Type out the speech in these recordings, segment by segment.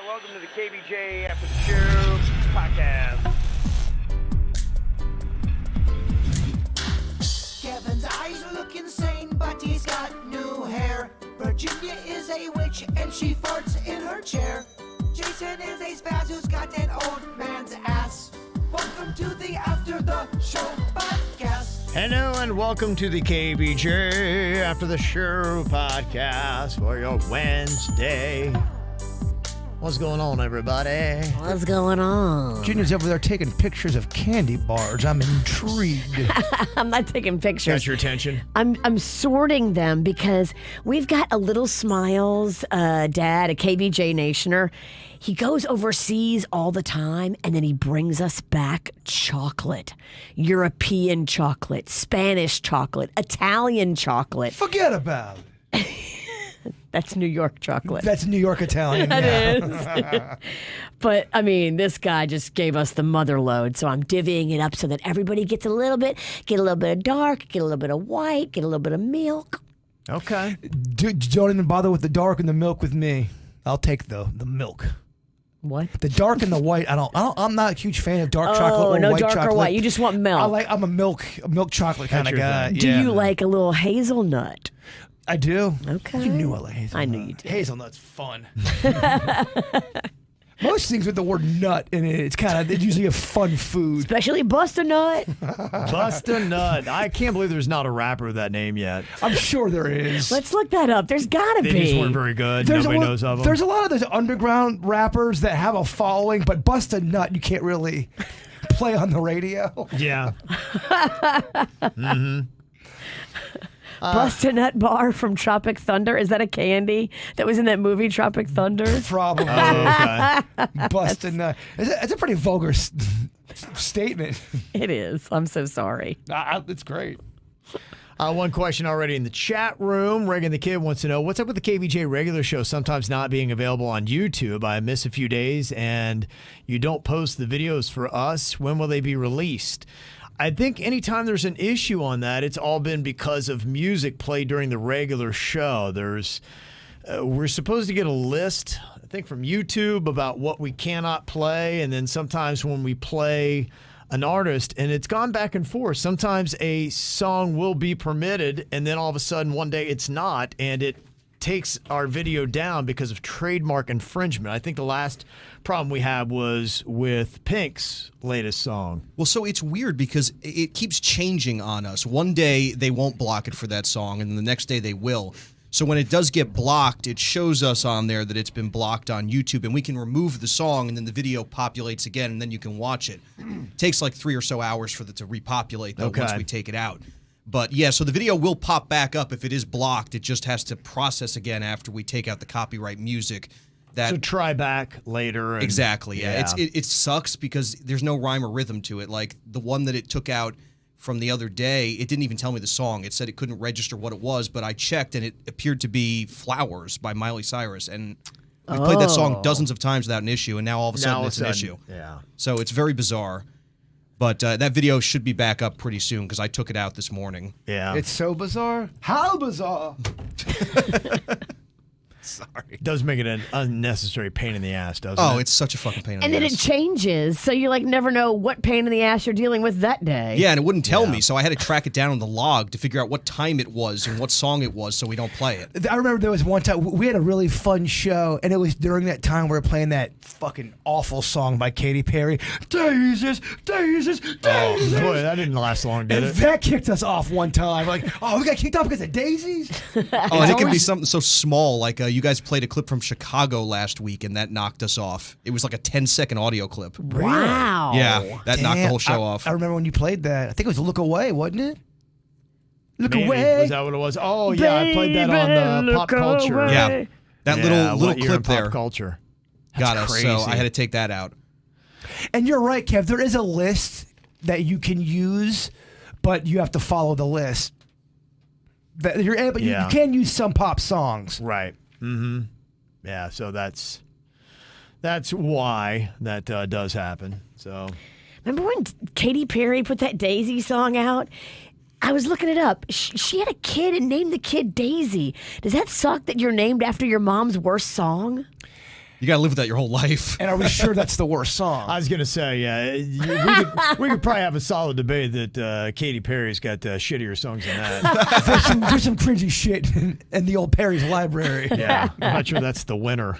welcome to the KVJ After the Show podcast. Kevin's eyes look insane, but he's got new hair. Virginia is a witch, and she farts in her chair. Jason is a spaz who's got an old man's ass. Welcome to the After the Show podcast. Hello and welcome to the KVJ After the Show podcast for your Wednesday. What's going on, everybody? What's going on? Junior's over there taking pictures of candy bars. I'm intrigued. I'm not taking pictures. Got your attention? I'm sorting them because we've got a Little Smiles dad, a KVJ Nationer. He goes overseas all the time, and then he brings us back chocolate. European chocolate, Spanish chocolate, Italian chocolate. Forget about it. That's New York chocolate. That's New York Italian. That yeah. is. But, I mean, this guy just gave us the mother load, so I'm divvying it up so that everybody gets a little bit. Get a little bit of dark, get a little bit of white, get a little bit of milk. Okay. Don't even bother with the dark and the milk with me. I'll take the milk. What? The dark and the white. I'm not a huge fan of dark chocolate or no white dark chocolate. or white. You just want milk. I'm a milk chocolate kind of your guy. thing. Do yeah. you like a little hazelnut? I do. Okay. You knew I like hazelnut. I knew you did. Hazelnut's fun. Most things with the word nut in it, it's usually a fun food. Especially bust a nut. Bust a nut. I can't believe there's not a rapper with that name yet. I'm sure there is. Let's look that up. There's got to They be. just weren't very good. There's Nobody a lot, knows of them. There's a lot of those underground rappers that have a following, but bust a nut, you can't really play on the radio. Yeah. Bust a nut bar from Tropic Thunder. Is that a candy that was in that movie Tropic Thunder? Probably. Oh, okay. Bust a nut. It's a pretty vulgar statement. It is. I'm so sorry. It's great. One question already in the chat room. Reagan the Kid wants to know, what's up with the KVJ regular show sometimes not being available on YouTube? I miss a few days and you don't post the videos for us. When will they be released? I think anytime there's an issue on that, it's all been because of music played during the regular show. We're supposed to get a list, I think, from YouTube about what we cannot play, and then sometimes when we play an artist, and it's gone back and forth. Sometimes a song will be permitted, and then all of a sudden one day it's not, and it takes our video down because of trademark infringement. I think the last problem we had was with Pink's latest song. Well, so it's weird because it keeps changing on us. One day they won't block it for that song, and then the next day they will. So when it does get blocked, it shows us on there that it's been blocked on YouTube, and we can remove the song, and then the video populates again, and then you can watch it. It takes like 3 or so hours for it to repopulate, though, once we take it out. But yeah, so the video will pop back up if it is blocked. It just has to process again after we take out the copyright music. So try back later. And, exactly, yeah. It sucks because there's no rhyme or rhythm to it. Like the one that it took out from the other day, it didn't even tell me the song. It said it couldn't register what it was, but I checked and it appeared to be Flowers by Miley Cyrus. And we played that song dozens of times without an issue, and now all of a sudden it's an issue. Yeah. So it's very bizarre. But that video should be back up pretty soon because I took it out this morning. Yeah. It's so bizarre. How bizarre? Sorry. It does make it an unnecessary pain in the ass, doesn't it? Oh, it's such a fucking pain in And the then ass. it changes, so you never know what pain in the ass you're dealing with that day. Yeah, and it wouldn't tell me, so I had to track it down on the log to figure out what time it was and what song it was so we don't play it. I remember there was one time we had a really fun show, and it was during that time we were playing that fucking awful song by Katy Perry, Daisies, Daisies, Daisies. Oh, boy, that didn't last long, did And it? that kicked us off one time. Like, we got kicked off because of daisies? Oh, and it can be something so small, like you guys played a clip from Chicago last week, and that knocked us off. It was like a 10-second audio clip. Wow. Yeah, that knocked the whole show off. I remember when you played that. I think it was Look Away, wasn't it? Look Maybe. Away. Was that what it was? Oh, yeah, I played that on Baby, Pop look Culture. away. Yeah, that Yeah, little what year in clip there Pop Culture. got That's us, so crazy. I had to take that out. And you're right, Kev. There is a list that you can use, but you have to follow the list. That you're able. Yeah. You can use some pop songs. Right. Mm-hmm. Yeah, so that's why that does happen. So Remember when Katy Perry put that Daisy song out? I was looking it up. She had a kid and named the kid Daisy. Does that suck that you're named after your mom's worst song? You got to live with that your whole life. And are we sure that's the worst song? I was going to say, yeah, we could probably have a solid debate that Katy Perry's got shittier songs than that. There's some cringy shit in the old Perry's library. Yeah, I'm not sure that's the winner.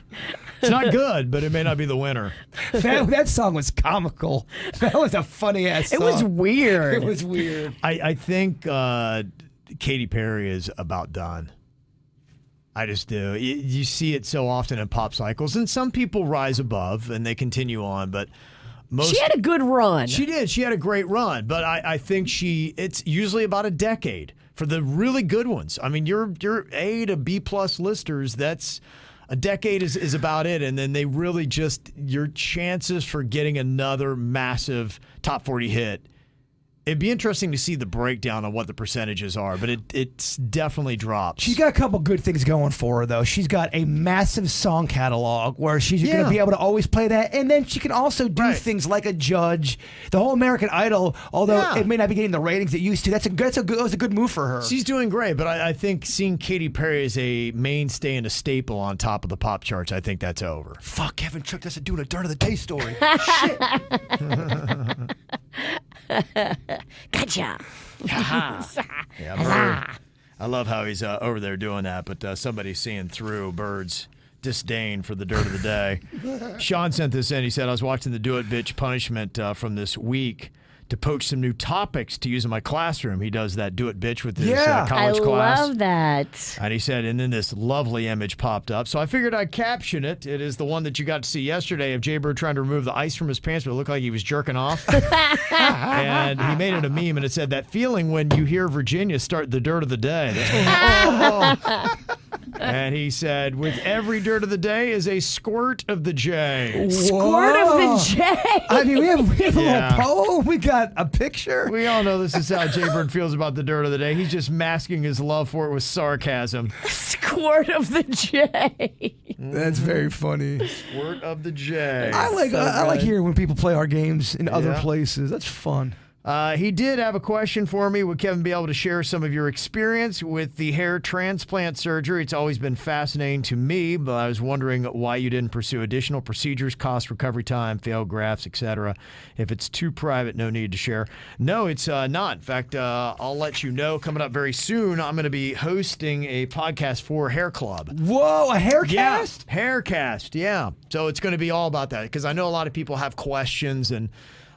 It's not good, but it may not be the winner. That song was comical. That was a funny ass song. It was weird. It was weird. I think Katy Perry is about done. I just do. You see it so often in pop cycles, and some people rise above and they continue on, but most... She had a good run. She did. She had a great run, but I think it's usually about a decade for the really good ones. I mean, your A to B plus listers, that's a decade is about it, and then they really just, your chances for getting another massive top 40 hit. It'd be interesting to see the breakdown on what the percentages are, but it's definitely dropped. She's got a couple good things going for her, though. She's got a massive song catalog where she's going to be able to always play that, and then she can also do things like a judge. The whole American Idol, although it may not be getting the ratings it used to, that was a good move for her. She's doing great, but I think seeing Katy Perry as a mainstay and a staple on top of the pop charts, I think that's over. Fuck, Kevin tricked us into doing a Dirt of the Day story. Shit. Gotcha. Yeah, I love how he's over there doing that, but somebody's seeing through Bird's disdain for the dirt of the day. Sean sent this in. He said, I was watching the Do It Bitch punishment from this week to poach some new topics to use in my classroom. He does that Do It Bitch with his college class. I love that. And he said, and then this lovely image popped up. So I figured I'd caption it. It is the one that you got to see yesterday of Jay Bird trying to remove the ice from his pants, but it looked like he was jerking off. And he made it a meme, and it said, that feeling when you hear Virginia start the dirt of the day. And he said, with every dirt of the day is a squirt of the J. Squirt of the J. I mean, we have a little poem. We got a picture. We all know this is how Jay Bird feels about the dirt of the day. He's just masking his love for it with sarcasm. Squirt of the J. That's very funny. Squirt of the J. I like hearing when people play our games in other places. That's fun. He did have a question for me. Would Kevin be able to share some of your experience with the hair transplant surgery? It's always been fascinating to me, but I was wondering why you didn't pursue additional procedures, cost, recovery time, failed grafts, etc. If it's too private, no need to share. No, it's not. In fact, I'll let you know coming up very soon, I'm going to be hosting a podcast for Hair Club. Whoa, a hair Yeah, cast? hair cast, yeah. So it's going to be all about that because I know a lot of people have questions, and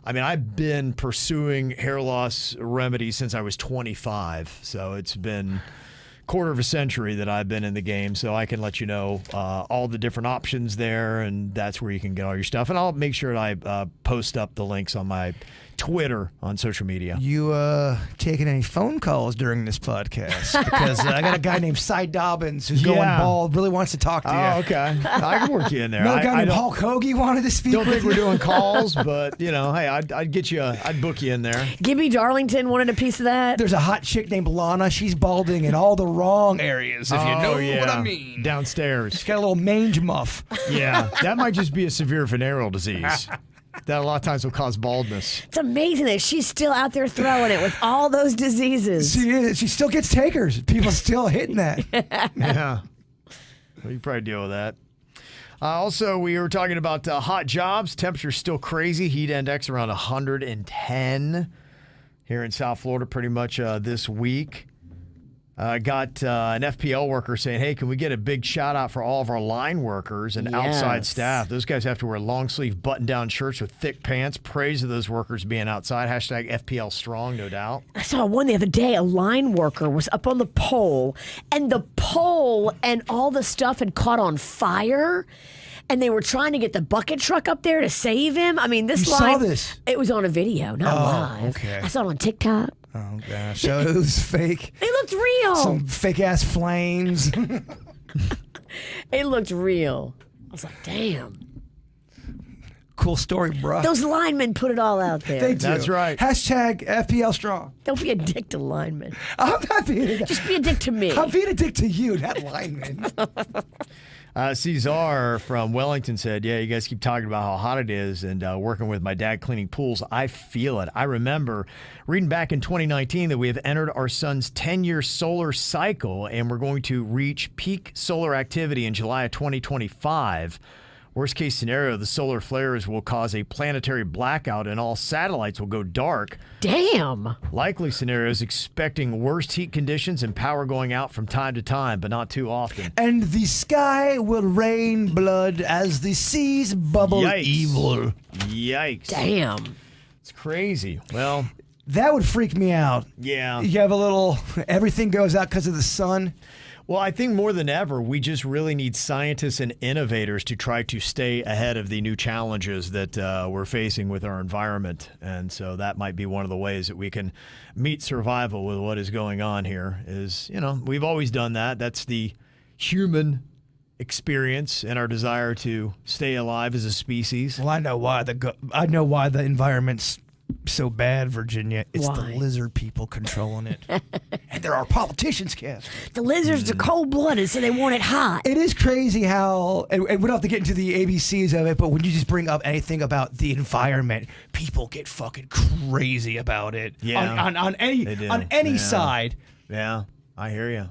I mean, I've been pursuing hair loss remedies since I was 25, so it's been a quarter of a century that I've been in the game, so I can let you know all the different options there, and that's where you can get all your stuff. And I'll make sure that I post up the links on my Twitter on social media. You taking any phone calls during this podcast? Because I got a guy named Cy Dobbins who's going bald, really wants to talk to you. Oh, okay. I can work you in there. Another guy named Hulk Hoagie wanted to speak Don't with think you. we're doing calls, but, you know, hey, I'd book you in there. Gibby Darlington wanted a piece of that. There's a hot chick named Lana. She's balding in all the wrong areas, if you know what I mean. Downstairs. She's got a little mange muff. Yeah, that might just be a severe venereal disease. That a lot of times will cause baldness. It's amazing that she's still out there throwing it with all those diseases. She is. She still gets takers. People still hitting that. Yeah. Well, you probably deal with that. Also, we were talking about hot jobs. Temperature's still crazy. Heat index around 110 here in South Florida pretty much this week. Got an FPL worker saying, hey, can we get a big shout out for all of our line workers and outside staff? Those guys have to wear long sleeve button down shirts with thick pants. Praise of those workers being outside. Hashtag FPL strong, no doubt. I saw one the other day. A line worker was up on the pole, and the pole and all the stuff had caught on fire. And they were trying to get the bucket truck up there to save him. I mean, this You line. saw this? It was on a video, not live. okay. I saw it on TikTok. Oh, gosh. So it was fake. It looked real. Some fake-ass flames. It looked real. I was like, damn. Cool story, bro. Those linemen put it all out there. They do. That's right. Hashtag FPL strong. Don't be a dick to linemen. I'm not being Just be a dick to me. I'm being a dick to you, not lineman. Cesar from Wellington said, yeah, you guys keep talking about how hot it is and working with my dad cleaning pools. I feel it. I remember reading back in 2019 that we have entered our son's 10-year solar cycle, and we're going to reach peak solar activity in July of 2025. Worst case scenario, the solar flares will cause a planetary blackout and all satellites will go dark. Damn. Likely scenarios expecting worst heat conditions and power going out from time to time, but not too often. And the sky will rain blood as the seas bubble Yikes. evil. Yikes. Damn. It's crazy. Well, that would freak me out. Yeah. You have a little, everything goes out because of the sun. Well, I think more than ever, we just really need scientists and innovators to try to stay ahead of the new challenges that we're facing with our environment. And so that might be one of the ways that we can meet survival with what is going on here is, we've always done that. That's the human experience and our desire to stay alive as a species. Well, I know why the environment's so bad, Virginia. It's the Why? lizard people controlling it. And there are politicians, Kev. The lizards are cold-blooded, so they want it hot. It is crazy how, and we don't have to get into the ABCs of it, but when you just bring up anything about the environment, people get fucking crazy about it. Yeah. On any side. Yeah, I hear you.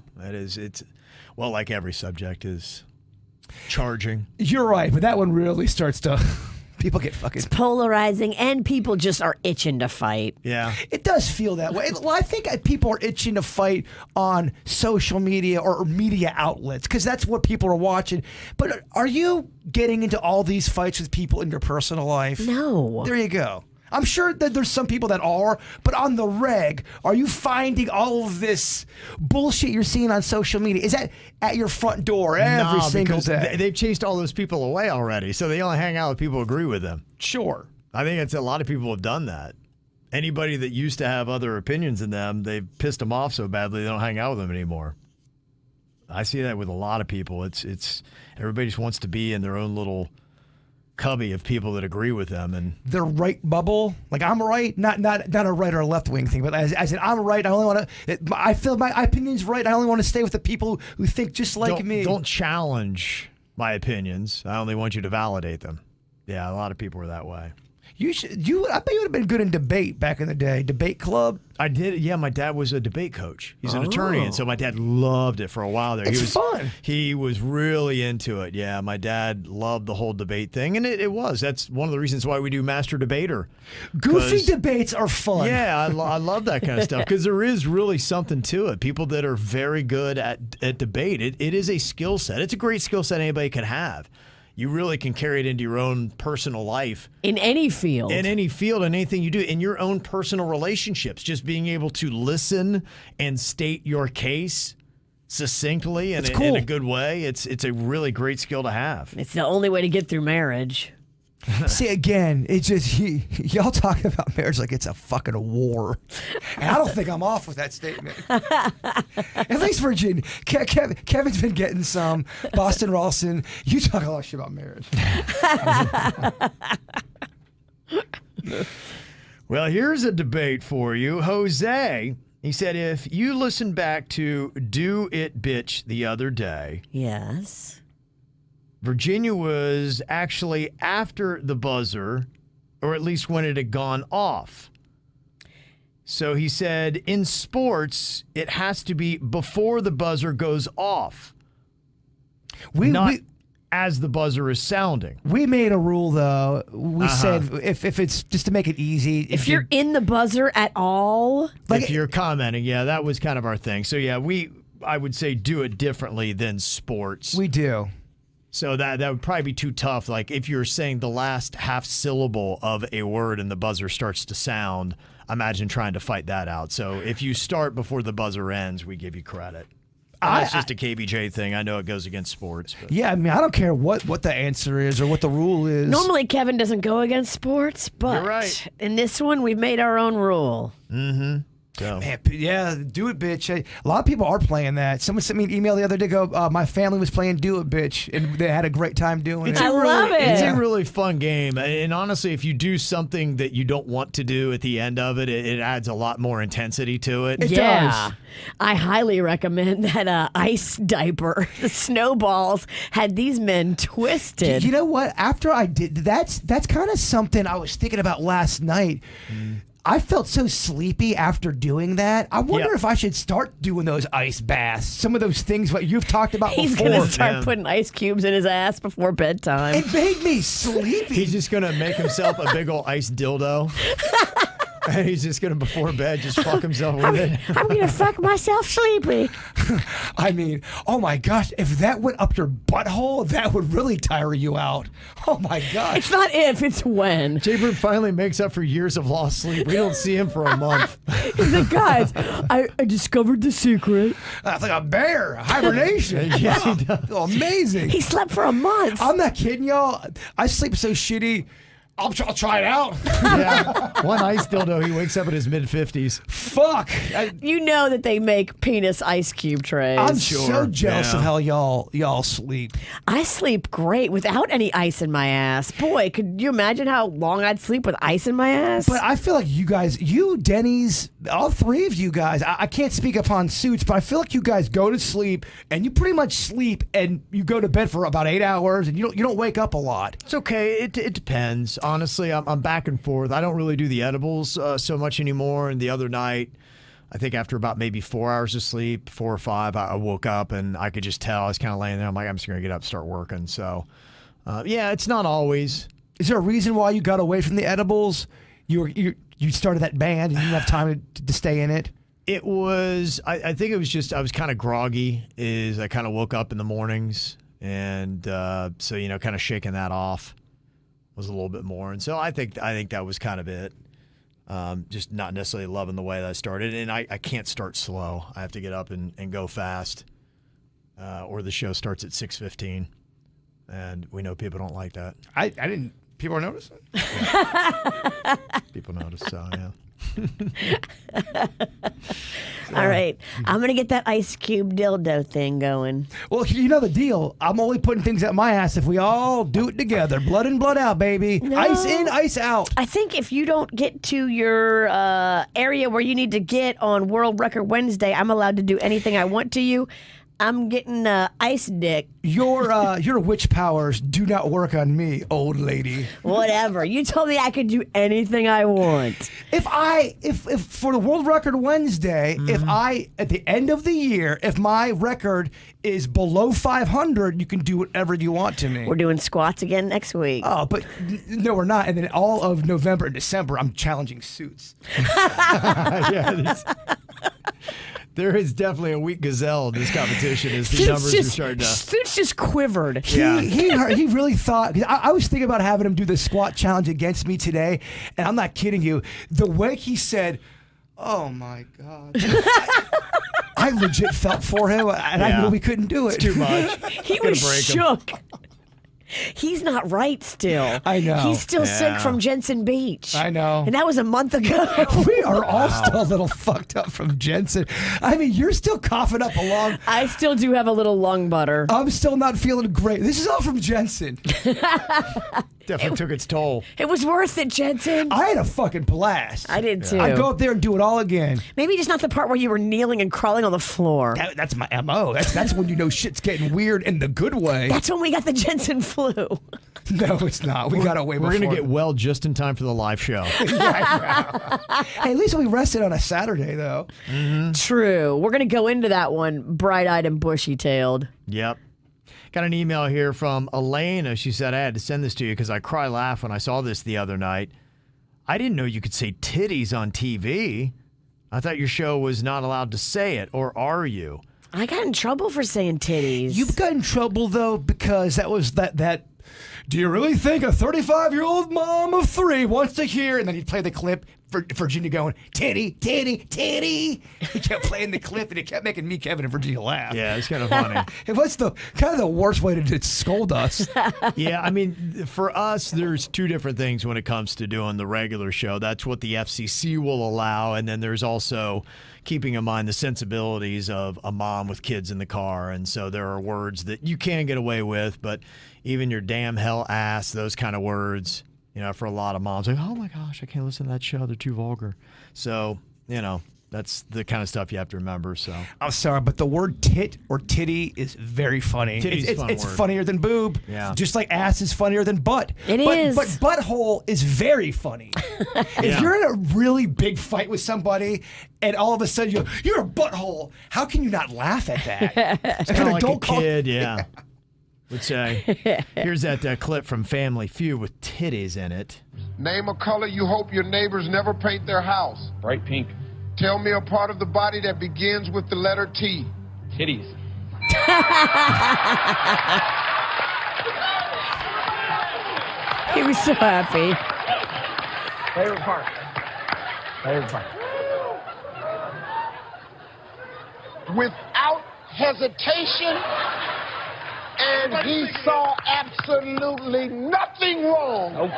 Well, like every subject is charging. You're right, but that one really starts to... People get fucking... It's polarizing, and people just are itching to fight. Yeah. It does feel that way. Well, I think people are itching to fight on social media or media outlets because that's what people are watching. But are you getting into all these fights with people in your personal life? No. There you go. I'm sure that there's some people that are, but on the reg, are you finding all of this bullshit you're seeing on social media? Is that at your front door every single day? They've chased all those people away already, so they only hang out with people who agree with them. Sure. I think a lot of people have done that. Anybody that used to have other opinions than them, they've pissed them off so badly they don't hang out with them anymore. I see that with a lot of people. It's everybody just wants to be in their own little cubby of people that agree with them, and their right bubble. Like I'm right, not a right or a left wing thing, but as in I'm right. I only want to. I feel my opinion's right. I only want to stay with the people who think just like me. Don't challenge my opinions. I only want you to validate them. Yeah, a lot of people are that way. I bet you would have been good in debate back in the day. Debate club. I did. Yeah, my dad was a debate coach. He's an attorney, and so my dad loved it for a while there. It's fun. He was really into it. Yeah, my dad loved the whole debate thing, and it was. That's one of the reasons why we do Master Debater. Goofy debates are fun. Yeah, I love that kind of stuff because there is really something to it. People that are very good at debate, it is a skill set. It's a great skill set anybody can have. You really can carry it into your own personal life. In any field. In any field, and anything you do. In your own personal relationships. Just being able to listen and state your case succinctly and in a good way. It's a really great skill to have. It's the only way to get through marriage. See, again, it's just y'all talking about marriage like it's a fucking war. And I don't think I'm off with that statement. At least Virginia. Kevin's been getting some. Boston Ralston, you talk a lot of shit about marriage. Well, here's a debate for you. Jose, he said, if you listen back to Do It Bitch the other day. Yes. Virginia was actually after the buzzer, or at least when it had gone off. So he said, in sports, it has to be before the buzzer goes off, not as the buzzer is sounding. We made a rule, though. We said if it's just to make it easy. If you're in the buzzer at all. If you're commenting, yeah, that was kind of our thing. So, yeah, I would say do it differently than sports. We do. So that would probably be too tough. Like if you're saying the last half syllable of a word and the buzzer starts to sound, imagine trying to fight that out. So if you start before the buzzer ends, we give you credit. That's just a KVJ thing. I know it goes against sports. But. Yeah, I mean, I don't care what the answer is or what the rule is. Normally, Kevin doesn't go against sports, but You're right. In this one, we've made our own rule. Mm-hmm. So. Man, yeah, Do It Bitch. A lot of people are playing that. Someone sent me an email the other day. My family was playing Do It Bitch, and they had a great time doing it. I love it. It's a really fun game. And honestly, if you do something that you don't want to do at the end of it, it adds a lot more intensity to it. It does. I highly recommend that ice diaper. The snowballs had these men twisted. You know what? After I did, that's kind of something I was thinking about last night. I felt so sleepy after doing that. I wonder if I should start doing those ice baths. Some of those things what you've talked about He's before. going to start putting ice cubes in his ass before bedtime. It made me sleepy. He's just going to make himself a big old ice dildo. And he's just going to, before bed, just fuck himself with it. I'm going to fuck myself sleepy. I mean, oh my gosh, if that went up your butthole, that would really tire you out. Oh my gosh. It's not if, it's when. Jaybird finally makes up for years of lost sleep. We don't see him for a month. He's like, guys, I discovered the secret. That's like a bear, hibernation. Yeah, he does. Oh, amazing. He slept for a month. I'm not kidding, y'all. I sleep so shitty. I'll try it out. Yeah. One ice dildo, he wakes up in his mid-50s. Fuck. You know that they make penis ice cube trays. I'm so jealous of how y'all sleep. I sleep great without any ice in my ass. Boy, could you imagine how long I'd sleep with ice in my ass? But I feel like you guys, Denny's, all three of you guys, I can't speak upon Suits, but I feel like you guys go to sleep and you pretty much sleep and you go to bed for about 8 hours and you don't wake up a lot. It's okay. It depends. Honestly, I'm back and forth. I don't really do the edibles so much anymore. And the other night, I think after about maybe 4 hours of sleep, 4 or 5, I woke up and I could just tell. I was kind of laying there. I'm like, I'm just going to get up and start working. So, yeah, it's not always. Is there a reason why you got away from the edibles? You started that band and you didn't have time to stay in it? It was, I think it was just, I was kind of groggy. I kind of woke up in the mornings. And so, kind of shaking that off was a little bit more. And so I think that was kind of it. Just not necessarily loving the way that I started. And I can't start slow. I have to get up and go fast, or the show starts at 6:15. And we know people don't like that. I didn't. People are noticing? Yeah. People notice, so yeah. All right. I'm going to get that ice cube dildo thing going. Well, you know the deal. I'm only putting things at my ass if we all do it together. Blood in, blood out, baby. No. Ice in, ice out. I think if you don't get to your area where you need to get on World Record Wednesday, I'm allowed to do anything I want to you. I'm getting ice dick. Your witch powers do not work on me, old lady. Whatever. You told me I could do anything I want. If for the World Record Wednesday, if I at the end of the year, if my record is below 500, you can do whatever you want to me. We're doing squats again next week. Oh, but no, we're not. And then all of November and December, I'm challenging Suits. Yeah, there is definitely a weak gazelle in this competition as the numbers are starting to... Suits just quivered. He really thought... I was thinking about having him do the squat challenge against me today, and I'm not kidding you. The way he said, oh my God... I legit felt for him, and I knew we couldn't do it. It's too much. He was shook. He's not right still. I know. He's still sick from Jensen Beach. I know. And that was a month ago. We are all still a little fucked up from Jensen. I mean, you're still coughing up along. I still do have a little lung butter. I'm still not feeling great. This is all from Jensen. Definitely took its toll. It was worth it, Jensen. I had a fucking blast. I did too. I'd go up there and do it all again. Maybe just not the part where you were kneeling and crawling on the floor. That's my MO. That's when you know shit's getting weird in the good way. That's when we got the Jensen flu. No, it's not. We got away before. We're going to get well just in time for the live show. Hey, at least we rested on a Saturday, though. Mm-hmm. True. We're going to go into that one bright-eyed and bushy-tailed. Yep. Got an email here from Elena. She said, I had to send this to you because I laughed when I saw this the other night. I didn't know you could say titties on TV. I thought your show was not allowed to say it, or are you? I got in trouble for saying titties. You've got in trouble, though, because that was that do you really think a 35-year-old mom of 3 wants to hear? And then he'd play the clip for Virginia going, titty, titty, titty. He kept playing the clip, and it kept making me, Kevin, and Virginia laugh. Yeah, it's kind of funny. It was kind of the worst way to scold us. Yeah, I mean, for us, there's 2 different things when it comes to doing the regular show. That's what the FCC will allow, and then there's also keeping in mind the sensibilities of a mom with kids in the car. And so there are words that you can get away with, but even your damn hell ass, those kind of words, for a lot of moms, like, oh my gosh, I can't listen to that show. They're too vulgar. So, That's the kind of stuff you have to remember. So I'm sorry, but the word tit or titty is very funny. Titty's a fun it's word. funnier than boob. Yeah. Just like ass is funnier than butt. It is. But butthole is very funny. If you're in a really big fight with somebody and all of a sudden you're a butthole, how can you not laugh at that? it's kind of like a kid, yeah. Would say. Here's that clip from Family Feud with titties in it. Name a color you hope your neighbors never paint their house. Bright pink. Tell me a part of the body that begins with the letter T. Titties. He was so happy. Favorite part. Favorite part. Without hesitation, and he saw absolutely nothing wrong. Nope.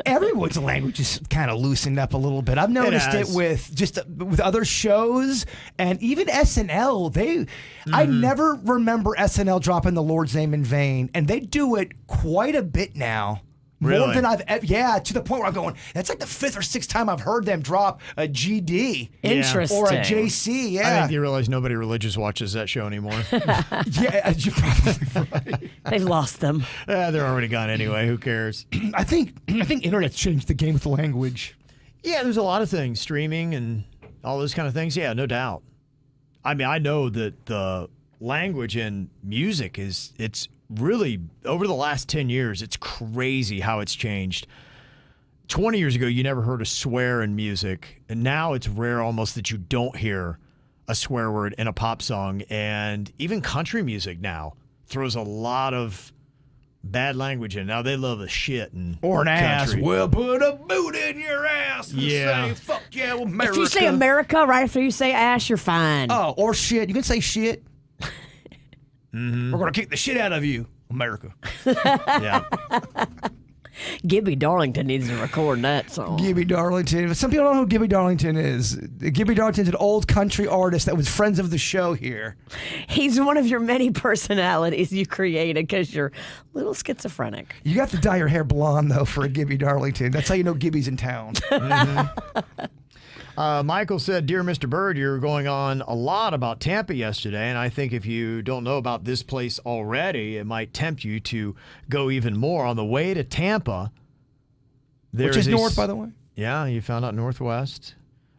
Everyone's language is kind of loosened up a little bit. I've noticed it with other shows and even SNL. I never remember SNL dropping the Lord's name in vain, and they do it quite a bit now. Really? More than I've ever, to the point where I'm going, that's like the 5th or 6th time I've heard them drop a GD. Interesting. Or a JC, yeah. I think you realize nobody religious watches that show anymore. Yeah, you're probably right. They've lost them. They're already gone anyway. Who cares? I think internet's changed the game with the language. Yeah, there's a lot of things. Streaming and all those kind of things. Yeah, no doubt. I mean, I know that the language in music it's really, over the last 10 years, it's crazy how it's changed. 20 years ago, you never heard a swear in music, and now it's rare almost that you don't hear a swear word in a pop song. And even country music now throws a lot of bad language in. Now they love a shit and Or an ass. country. We'll put a boot in your ass and Yeah. say, fuck yeah, America. If you say America right after you say ass, you're fine. Oh, or shit. You can say shit. We're going to kick the shit out of you, America. Yeah. Gibby Darlington needs to record that song. Gibby Darlington. Some people don't know who Gibby Darlington is. Gibby Darlington's an old country artist that was friends of the show here. He's one of your many personalities you created because you're a little schizophrenic. You have to dye your hair blonde, though, for a Gibby Darlington. That's how you know Gibby's in town. Michael said, "Dear Mr. Bird, you're going on a lot about Tampa yesterday, and I think if you don't know about this place already, it might tempt you to go even more. On the way to Tampa, Which is north, by the way. Yeah, you found out northwest.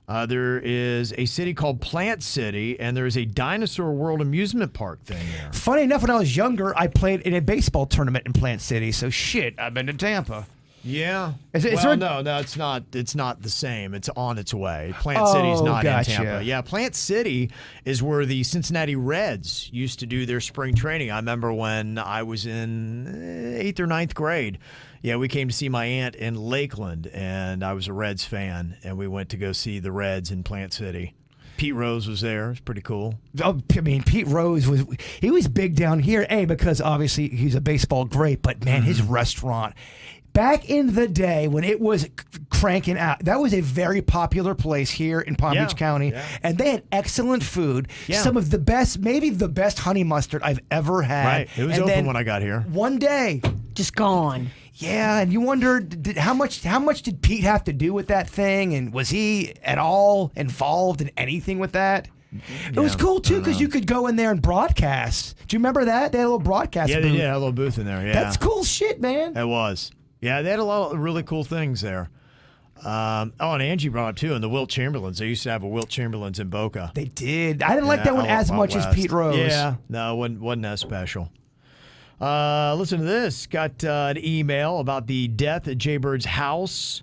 There is a city called Plant City, and there is a Dinosaur World amusement park thing there. Funny enough, when I was younger, I played in a baseball tournament in Plant City, so shit, I've been to Tampa. Yeah. Well, no, it's not. It's not the same. It's on its way. Plant City's not gotcha. in Tampa. Yeah, Plant City is where the Cincinnati Reds used to do their spring training. I remember when I was in 8th or 9th grade. Yeah, we came to see my aunt in Lakeland, and I was a Reds fan, and we went to go see the Reds in Plant City. Pete Rose was there. It was pretty cool. I mean, Pete Rose was big down here, because obviously he's a baseball great, but man, his restaurant. Back in the day when it was cranking out, that was a very popular place here in Palm Beach County, and they had excellent food. Yeah. Some of the best, maybe the best honey mustard I've ever had. Right. It was open when I got here. One day, Just gone. yeah, and you wonder how much did Pete have to do with that thing, and was he at all involved in anything with that? It was cool too because you could go in there and broadcast. Do you remember that? They had a little broadcast Yeah, booth. they did have a little booth in there. Yeah, That's cool shit, man. It was. Yeah, they had a lot of really cool things there. And Angie brought up too, and the Wilt Chamberlains. They used to have a Wilt Chamberlains in Boca. They did. I didn't like that one as much as Pete Rose. Yeah, no, it wasn't that special. Listen to this. Got an email about the death at Jaybird's house.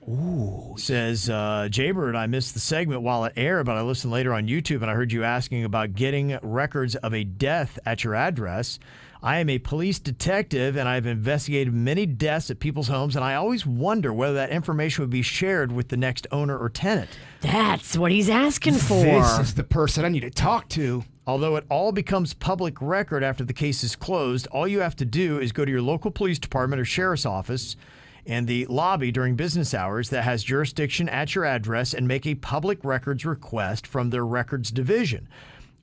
Ooh. Says, Jaybird, I missed the segment while it aired, but I listened later on YouTube, and I heard you asking about getting records of a death at your address. I am a police detective, and I've investigated many deaths at people's homes, and I always wonder whether that information would be shared with the next owner or tenant. That's what he's asking for. This is the person I need to talk to. Although it all becomes public record after the case is closed, all you have to do is go to your local police department or sheriff's office and the lobby during business hours that has jurisdiction at your address and make a public records request from their records division.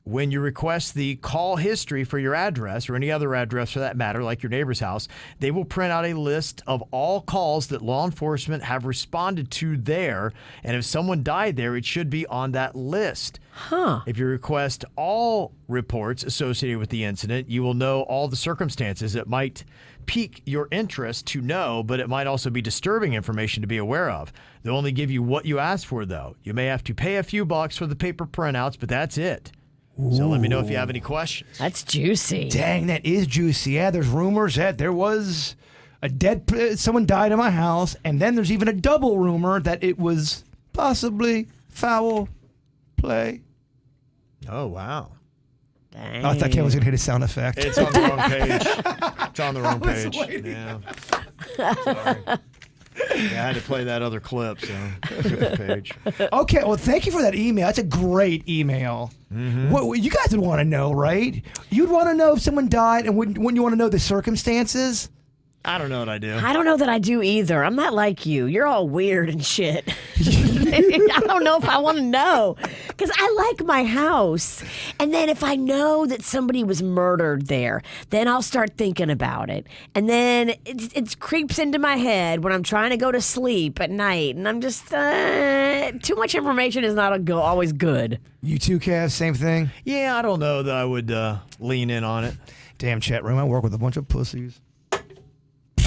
when you request the call history for your address or any other address for that matter, like your neighbor's house, they will print out a list of all calls that law enforcement have responded to there. And if someone died there, it should be on that list. Huh. If you request all reports associated with the incident, you will know all the circumstances. It might pique your interest to know, but it might also be disturbing information to be aware of. They'll only give you what you asked for, though. You may have to pay a few bucks for the paper printouts, but that's it. So let me know if you have any questions. That's juicy. Dang, that is juicy. Yeah, there's rumors that there was someone died in my house, and then there's even a double rumor that it was possibly foul play. Oh, wow. Dang. Oh, I thought Ken was going to hit a sound effect. It's on the wrong page. It's on the wrong page. Yeah. Sorry. Yeah, I had to play that other clip, so different page. Okay, well, thank you for that email. That's a great email. Mm-hmm. What you guys would want to know, right? You'd want to know if someone died, and wouldn't you want to know the circumstances? I don't know what I do. I don't know that I do either. I'm not like you. You're all weird and shit. I don't know if I want to know. Because I like my house. And then if I know that somebody was murdered there, then I'll start thinking about it. And then it creeps into my head when I'm trying to go to sleep at night. And I'm just, too much information is not always good. You too, Kev, same thing? Yeah, I don't know that I would lean in on it. Damn chat room, I work with a bunch of pussies.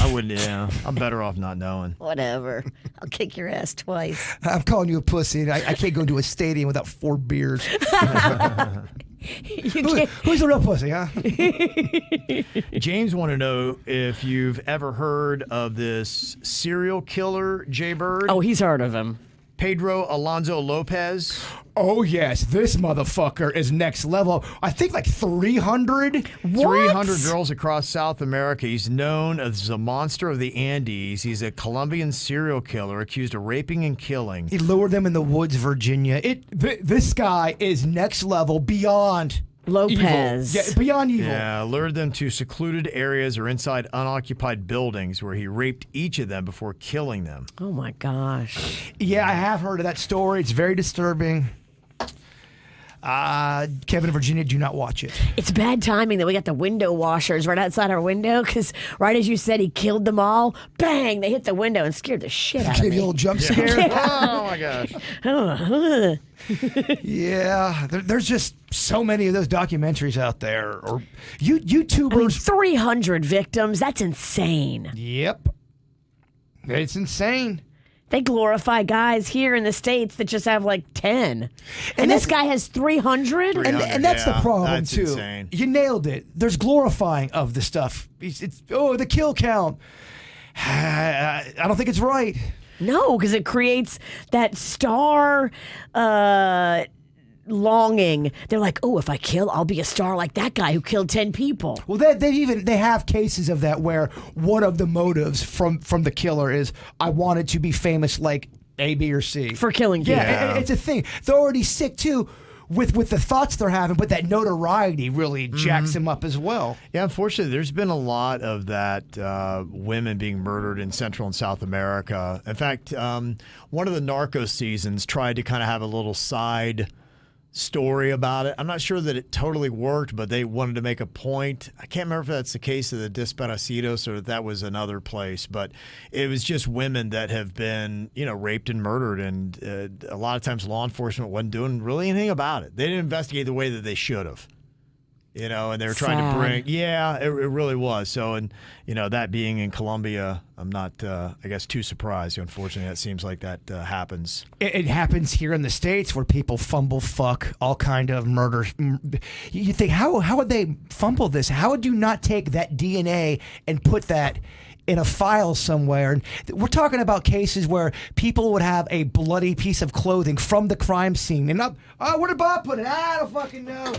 I wouldn't, yeah. I'm better off not knowing. Whatever. I'll kick your ass twice. I'm calling you a pussy, and I can't go to a stadium without 4 beers. Who's the real pussy, huh? James want to know if you've ever heard of this serial killer, Jay Bird. Oh, he's heard of him. Pedro Alonso Lopez. Oh, yes. This motherfucker is next level. I think like 300. What? 300 girls across South America. He's known as the monster of the Andes. He's a Colombian serial killer accused of raping and killing. He lured them in the woods, Virginia. This guy is next level beyond Lopez. evil. Yeah, beyond evil. Yeah, lured them to secluded areas or inside unoccupied buildings where he raped each of them before killing them. Oh, my gosh. Yeah, I have heard of that story. It's very disturbing. Kevin and Virginia, do not watch it. It's bad timing that we got the window washers right outside our window because right as you said he killed them all, bang, they hit the window and scared the shit out of Gave me. you a little jump scare. Oh, my gosh. Yeah, there's just so many of those documentaries out there. Or YouTubers. I mean, 300 victims, that's insane. Yep. It's insane. They glorify guys here in the States that just have like 10. And this guy has 300? And that's the problem, that's too. Insane. You nailed it. There's glorifying of the stuff. It's the kill count. I don't think it's right. No, because it creates that star longing. They're like, oh, if I kill, I'll be a star like that guy who killed 10 people. Well, they have cases of that where one of the motives from the killer is I wanted to be famous like A, B, or C. For killing people. Yeah, it's a thing. They're already sick, too, with the thoughts they're having, but that notoriety really jacks them up as well. Yeah, unfortunately, there's been a lot of that women being murdered in Central and South America. In fact, one of the narco seasons tried to kind of have a little side story about it. I'm not sure that it totally worked, but they wanted to make a point. I can't remember if that's the case of the Desperacidos or if that was another place, but it was just women that have been, raped and murdered, and a lot of times law enforcement wasn't doing really anything about it. They didn't investigate the way that they should have. And they were trying to bring, it really was. So, and, that being in Colombia, I'm not, I guess, too surprised. Unfortunately, that seems like that happens. It happens here in the States where people fumble fuck all kind of murders. You think, how would they fumble this? How would you not take that DNA and put that in a file somewhere? And we're talking about cases where people would have a bloody piece of clothing from the crime scene. And where did Bob put it? I don't fucking know.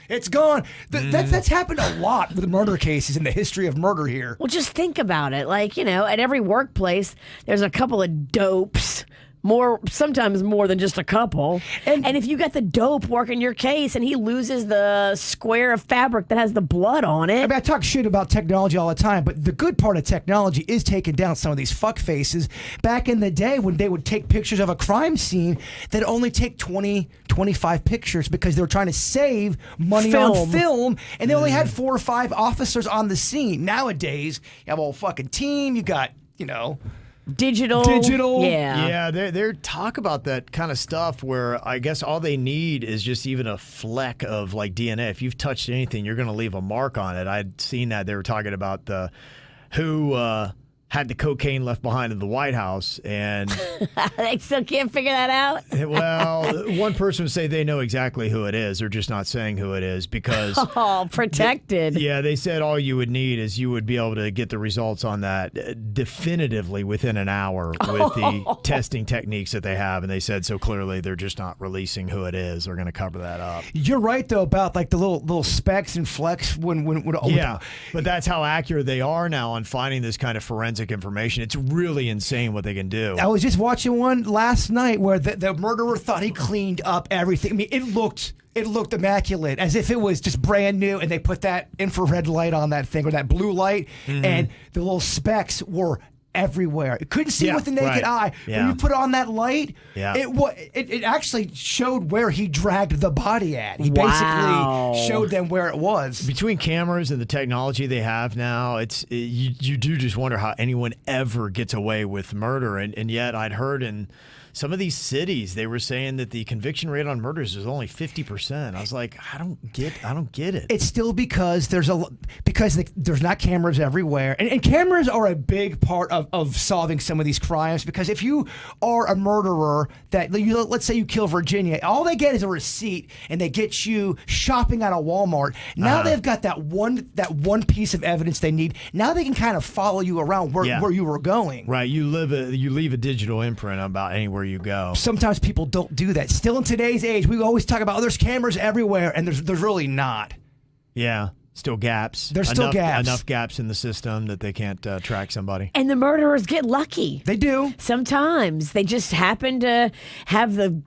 It's gone. That's happened a lot with murder cases in the history of murder here. Well, just think about it. Like, at every workplace, there's a couple of dopes sometimes more than just a couple. And if you got the dope working your case and he loses the square of fabric that has the blood on it. I mean, I talk shit about technology all the time, but the good part of technology is taking down some of these fuck faces. Back in the day when they would take pictures of a crime scene, they'd only take 20, 25 pictures because they were trying to save money on film, and they only had 4 or 5 officers on the scene. Nowadays, you have a whole fucking team. You got, Digital. Yeah, they're talk about that kind of stuff where I guess all they need is just even a fleck of like DNA. If you've touched anything, you're going to leave a mark on it. I'd seen that. They were talking about who had the cocaine left behind in the White House, and they still can't figure that out. Well, one person would say they know exactly who it is. They're just not saying who it is because protected. They said all you would need is you would be able to get the results on that definitively within an hour with the testing techniques that they have, and they said so clearly they're just not releasing who it is. They're going to cover that up. You're right though about like the little specks and flecks when but that's how accurate they are now on finding this kind of forensic information. It's really insane what they can do. I was just watching one last night where the murderer thought he cleaned up everything. I mean, it looked immaculate, as if it was just brand new, and they put that infrared light on that thing, or that blue light, and the little specks were everywhere. You couldn't see with the naked eye. When you put on that light, it actually showed where he dragged the body at. He basically showed them where it was. Between cameras and the technology they have now, you do just wonder how anyone ever gets away with murder. And yet I'd heard in some of these cities, they were saying that the conviction rate on murders is only 50%. I was like, I don't get it. It's still because there's not cameras everywhere, and cameras are a big part of solving some of these crimes. Because if you are a murderer, let's say you kill Virginia, all they get is a receipt, and they get you shopping at a Walmart. Now they've got that one piece of evidence they need. Now they can kind of follow you around where you were going. Right, you leave a digital imprint about anywhere you go. Sometimes people don't do that. Still in today's age, we always talk about there's cameras everywhere, and there's really not. Yeah, still gaps. There's still gaps. Enough gaps in the system that they can't track somebody. And the murderers get lucky. They do. Sometimes they just happen to have the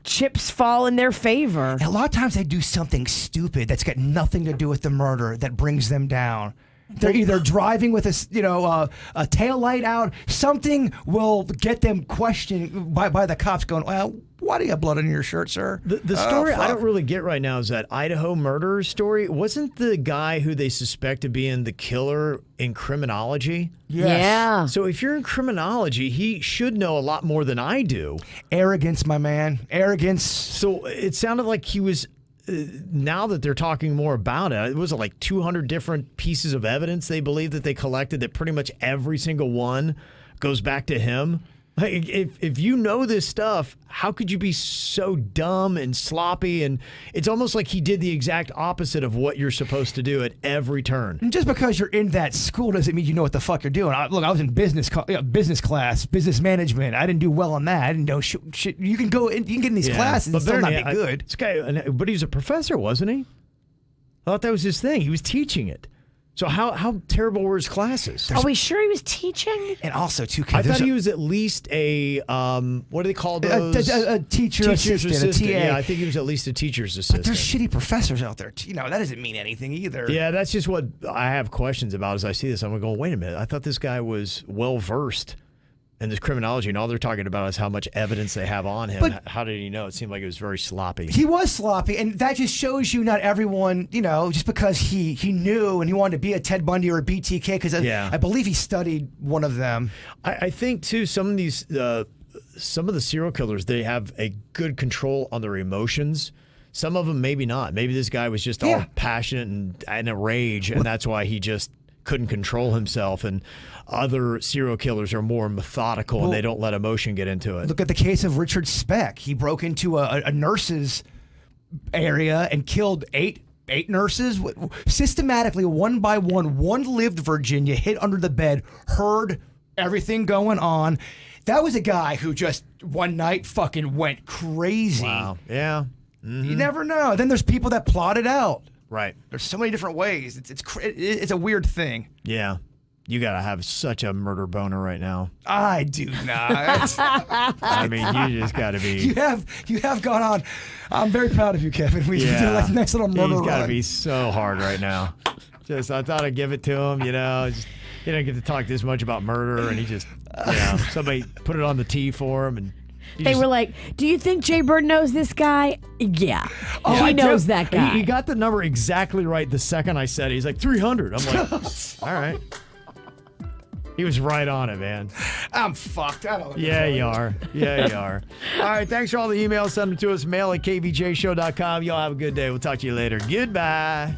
chips fall in their favor. And a lot of times they do something stupid that's got nothing to do with the murder that brings them down. They're either driving with a tail light out. Something will get them questioned by the cops going, well, why do you have blood on your shirt, sir? The story I don't really get right now is that Idaho murder story. Wasn't the guy who they suspect of being the killer in criminology? Yes. Yeah. So if you're in criminology, he should know a lot more than I do. Arrogance, my man. Arrogance. So it sounded like he was... now that they're talking more about it was like 200 different pieces of evidence they believe that they collected, that pretty much every single one goes back to him. Like, if you know this stuff, how could you be so dumb and sloppy? And it's almost like he did the exact opposite of what you're supposed to do at every turn. And just because you're in that school doesn't mean you know what the fuck you're doing. I was in business class, business management. I didn't do well on that. I didn't know shit. You can get in these classes and still not be good. This guy, but he was a professor, wasn't he? I thought that was his thing. He was teaching it. So how terrible were his classes? Are we sure he was teaching? And also, too, I thought he was at least a what do they call those? A teacher's assistant, a TA. Yeah, I think he was at least a teacher's assistant. But there's shitty professors out there. That doesn't mean anything either. Yeah, that's just what I have questions about as I see this. I'm going, wait a minute. I thought this guy was well versed in this criminology, and all they're talking about is how much evidence they have on him. But how did he know? It seemed like it was very sloppy. He was sloppy, and that just shows you not everyone, just because he knew and he wanted to be a Ted Bundy or a BTK, because I believe he studied one of them. I think, too, some of the serial killers, they have a good control on their emotions. Some of them maybe not. Maybe this guy was just all passionate and in a rage, and that's why he just couldn't control himself, and other serial killers are more methodical and they don't let emotion get into it. Look at the case of Richard Speck. He broke into a nurse's area and killed eight nurses systematically, one by one. One lived Virginia, hid under the bed, heard everything going on. That was a guy who just one night fucking went crazy. Wow. Yeah. Mm-hmm. You never know. Then there's people that plot it out. Right. There's so many different ways. It's a weird thing. Yeah. You got to have such a murder boner right now. I do not. I mean, you just got to be. You have gone on. I'm very proud of you, Kevin. We did like next little murder He's got to run. be so hard right now. Just, I thought I'd give it to him, Just, he didn't get to talk this much about murder, and he just, somebody put it on the tee for him, and they were like, "Do you think Jay Bird knows this guy?" Yeah, he knows that guy. He got the number exactly right the second I said it. He's like 300. I'm like, all right. He was right on it, man. I'm fucked. I don't know. Yeah, you are. Yeah, you are. All right, thanks for all the emails. Send them to us. Mail at kvjshow.com. Y'all have a good day. We'll talk to you later. Goodbye.